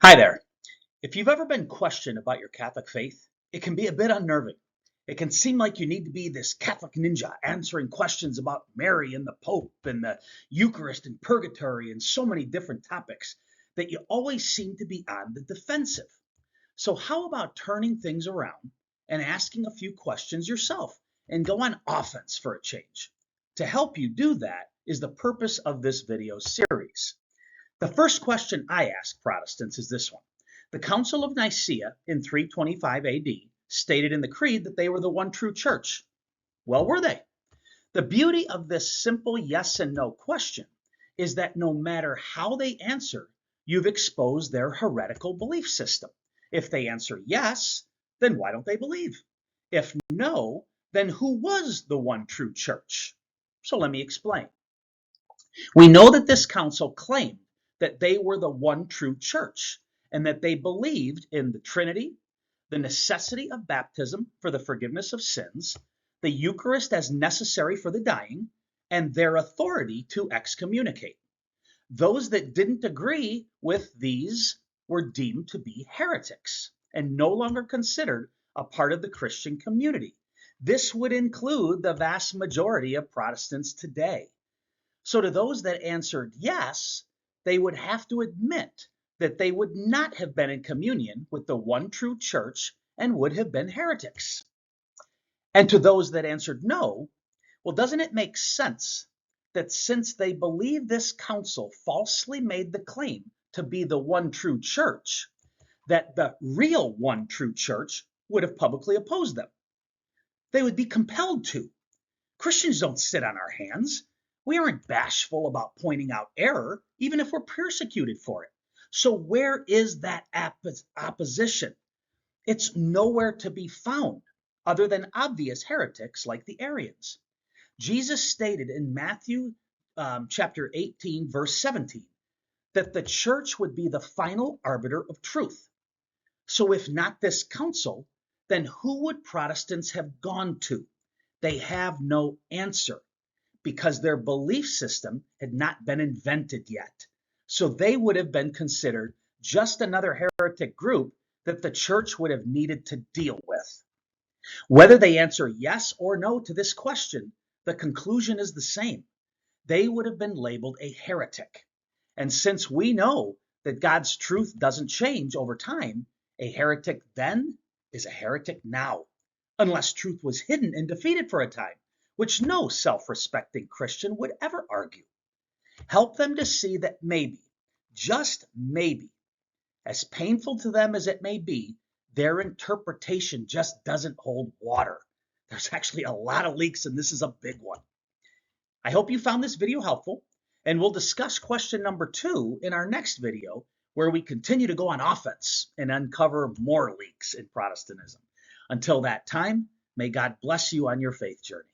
Hi there. If you've ever been questioned about your Catholic faith, it can be a bit unnerving. It can seem like you need to be this Catholic ninja answering questions about Mary and the Pope and the Eucharist and purgatory and so many different topics that you always seem to be on the defensive. So, how about turning things around and asking a few questions yourself and go on offense for a change? To help you do that is the purpose of this video series. The first question I ask Protestants is this one. The Council of Nicaea in 325 AD stated in the creed that they were the one true church. Well, were they? The beauty of this simple yes and no question is that no matter how they answer, you've exposed their heretical belief system. If they answer yes, then why don't they believe? If no, then who was the one true church? So let me explain. We know that this council claimed that they were the one true church and that they believed in the Trinity, the necessity of baptism for the forgiveness of sins, the Eucharist as necessary for the dying, and their authority to excommunicate. Those that didn't agree with these were deemed to be heretics and no longer considered a part of the Christian community. This would include the vast majority of Protestants today. So to those that answered yes, they would have to admit that they would not have been in communion with the one true church and would have been heretics. And to those that answered no, well, doesn't it make sense that since they believe this council falsely made the claim to be the one true church, that the real one true church would have publicly opposed them? They would be compelled to. Christians don't sit on our hands. We aren't bashful about pointing out error, even if we're persecuted for it. So where is that opposition? It's nowhere to be found other than obvious heretics like the Arians. Jesus stated in Matthew chapter 18, verse 17, that the church would be the final arbiter of truth. So if not this council, then who would Protestants have gone to? They have no answer because their belief system had not been invented yet. So they would have been considered just another heretic group that the church would have needed to deal with. Whether they answer yes or no to this question, the conclusion is the same. They would have been labeled a heretic. And since we know that God's truth doesn't change over time, a heretic then is a heretic now, unless truth was hidden and defeated for a time, which no self-respecting Christian would ever argue. Help them to see that maybe, just maybe, as painful to them as it may be, their interpretation just doesn't hold water. There's actually a lot of leaks, and this is a big one. I hope you found this video helpful, and we'll discuss question number 2 in our next video, where we continue to go on offense and uncover more leaks in Protestantism. Until that time, may God bless you on your faith journey.